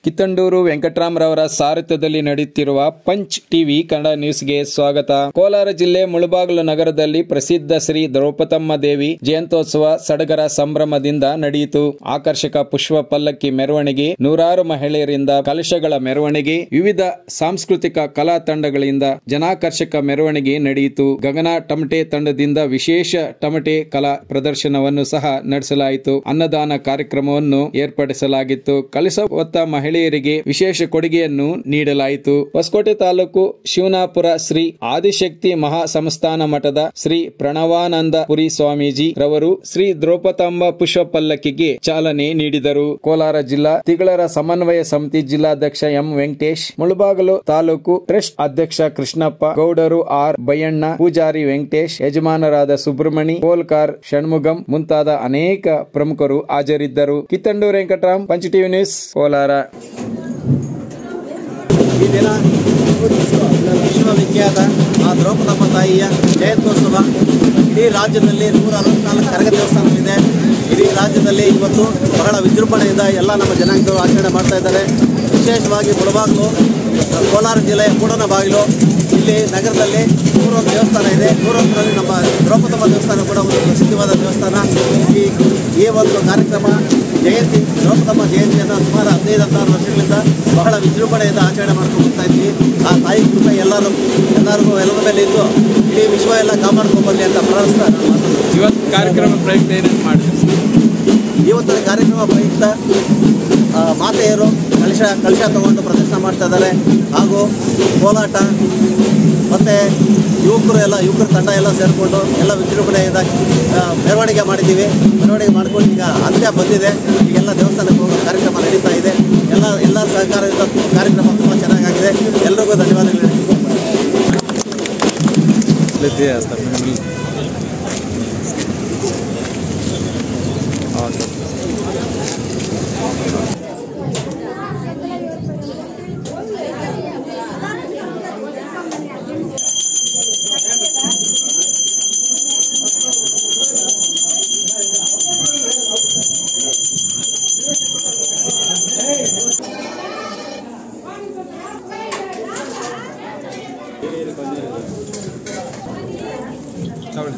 ಕಿತ್ತಂಡೂರು ವೆಂಕಟರಾಮರವರ ಸಾರಥ್ಯದಲ್ಲಿ ನಡೆಯುತ್ತಿರುವ punch TV Kannada ನ್ಯೂಸ್ಗೆ ಸ್ವಾಗತ. ಕೋಲಾರ ಜಿಲ್ಲೆ ಮುಳಬಾಗಿಲು ನಗರದಲ್ಲಿ ಪ್ರಸಿದ್ಧ ಶ್ರೀ ದ್ರೌಪದಮ್ಮ ದೇವಿ ಜಯಂತ್ಯೋತ್ಸವ ಸಡಗರ ಸಂಭ್ರಮದಿಂದ ನಡೆಯಿತು. ಆಕರ್ಷಕ ಪುಷ್ಪ ಪಲ್ಲಕ್ಕಿ ಮೆರವಣಿಗೆ, ನೂರಾರು ಮಹಿಳೆಯರಿಂದ ಕಲಶಗಳ ಮೆರವಣಿಗೆ, ವಿವಿಧ ಸಾಂಸ್ಕೃತಿಕ ಕಲಾ ತಂಡಗಳಿಂದ ಜನಾಕರ್ಷಕ ಮೆರವಣಿಗೆ ನಡೆಯಿತು. ಗಗನ ಟಮಟೆ ತಂಡದಿಂದ ವಿಶೇಷ ಟಮಟೆ ಕಲಾ ಪ್ರದರ್ಶನವನ್ನು ಸಹ ನಡೆಸಲಾಯಿತು. ಅನ್ನದಾನ ಕಾರ್ಯಕ್ರಮವನ್ನು ಏರ್ಪಡಿಸಲಾಗಿತ್ತು. ಕಲಶ ಹೊತ್ತ ಮಹಿಳೆಯರಿಗೆ ವಿಶೇಷ ಕೊಡುಗೆಯನ್ನು ನೀಡಲಾಯಿತು. ಹೊಸಕೋಟೆ ತಾಲೂಕು ಶಿವನಾಪುರ ಶ್ರೀ ಆದಿಶಕ್ತಿ ಮಹಾ ಸಂಸ್ಥಾನ ಮಠದ ಶ್ರೀ ಪ್ರಣವಾನಂದ ಪುರಿ ಸ್ವಾಮೀಜಿ ರವರು ಶ್ರೀ ದ್ರೌಪದಮ್ಮ ಪುಷ್ಪ ಪಲ್ಲಕ್ಕಿಗೆ ಚಾಲನೆ ನೀಡಿದರು. ಕೋಲಾರ ಜಿಲ್ಲಾ ತಿಗಳರ ಸಮನ್ವಯ ಸಮಿತಿ ಜಿಲ್ಲಾಧ್ಯಕ್ಷ ಎಂ ವೆಂಕಟೇಶ್, ಮುಳಬಾಗಿಲು ತಾಲೂಕು ಟ್ರಸ್ಟ್ ಅಧ್ಯಕ್ಷ ಕೃಷ್ಣಪ್ಪ, ಗೌಡರು ಆರ್ ಬಯ್ಯಣ್ಣ, ಪೂಜಾರಿ ವೆಂಕಟೇಶ್, ಯಜಮಾನರಾದ ಸುಬ್ರಹ್ಮಣಿ, ಕೋಲ್ಕಾರ್ ಷಣ್ಮುಗಂ ಮುಂತಾದ ಅನೇಕ ಪ್ರಮುಖರು ಹಾಜರಿದ್ದರು. Kittandur Venkatram, punch TV news, Kolar. ಈ ದಿನ ವಿಶ್ವವಿಖ್ಯಾತ ಆ ದ್ರೌಪದಮ್ಮ ತಾಯಿಯ ಜಯಂತ್ಯೋತ್ಸವ ಇಡೀ ರಾಜ್ಯದಲ್ಲಿ 164 ಕರಗ ದೇವಸ್ಥಾನಗಳಿದೆ. ಇಡೀ ರಾಜ್ಯದಲ್ಲಿ ಇವತ್ತು ಬಹಳ ವಿಜೃಂಭಣೆಯಿಂದ ಎಲ್ಲ ನಮ್ಮ ಜನಾಂಗದವರು ಆಚರಣೆ ಮಾಡ್ತಾ ಇದ್ದಾರೆ. ವಿಶೇಷವಾಗಿ ಮುಳಬಾಗಿಲು, ಕೋಲಾರ ಜಿಲ್ಲೆಯ ಕೂಡನ ಬಾಗಿಲು, ಇಲ್ಲಿ ನಗರದಲ್ಲಿ 101 ದೇವಸ್ಥಾನ ಇದೆ. 101ರಲ್ಲಿ ನಮ್ಮ ದ್ರೌಪದಮ್ಮ ದೇವಸ್ಥಾನ ಕೂಡ ಒಂದು ಪ್ರಸಿದ್ಧವಾದ ದೇವಸ್ಥಾನ. ಈ ಒಂದು ಕಾರ್ಯಕ್ರಮ ಜಯಂತಿ, ದ್ರೌಪದಮ್ಮ ಜಯಂತಿಯನ್ನು ಸುಮಾರು 15-16 ವರ್ಷಗಳಿಂದ ಬಹಳ ವಿಜೃಂಭಣೆಯಿಂದ ಆಚರಣೆ ಮಾಡ್ಕೊಂಡು ಹೋಗ್ತಾ ಇದ್ವಿ. ಆ ತಾಯಿ ಕೃಪೆ ಎಲ್ಲರಿಗೂ ಎಲ್ಲರ ಮೇಲೆ ಇದ್ದು ಇಡೀ ವಿಶ್ವ ಎಲ್ಲ ಕಾಪಾಡ್ಕೊಂಡ್ಬರಲಿ ಅಂತ ಪ್ರಾರ್ಥಿಸ್ತಾ ಇವತ್ತು ಕಾರ್ಯಕ್ರಮ ಪ್ರಯುಕ್ತ ಏನೇನು ಮಾಡಿದ್ರು? ಇವತ್ತಿನ ಕಾರ್ಯಕ್ರಮ ಪ್ರಯುಕ್ತ ಮಾತೆಯರು ಕಲಶ ತಗೊಂಡು ಪ್ರದರ್ಶನ ಮಾಡ್ತಾ ಇದ್ದಾರೆ. ಹಾಗೂ ಕೋಲಾಟ ಮತ್ತು ಯುವಕರ ತಂಡ ಎಲ್ಲ ಸೇರಿಕೊಂಡು ಎಲ್ಲ ವಿಜೃಂಭಣೆಯಿಂದ ಮೆರವಣಿಗೆ ಮಾಡಿದ್ದೀವಿ. ಮೆರವಣಿಗೆ ಮಾಡ್ಕೊಂಡು ಈಗ ಅಂತ್ಯ ಬಂದಿದೆ. ಈಗೆಲ್ಲ ದೇವಸ್ಥಾನಕ್ಕೆ ಹೋಗೋ ಕಾರ್ಯಕ್ರಮ ನಡೀತಾ ಇದೆ. ಎಲ್ಲ ಸಹಕಾರದಿಂದ ಕಾರ್ಯಕ್ರಮ ತುಂಬ ಚೆನ್ನಾಗಾಗಿದೆ. ಎಲ್ರಿಗೂ ಧನ್ಯವಾದಗಳು.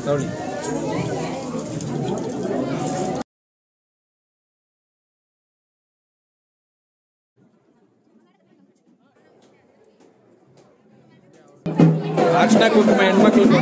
ತಗೊಳ್ಳಿ. ಅರ್ಶಿನ ಕುಂಕುಮ ಹೆಣ್ಮಕ್ಳಿಗೆ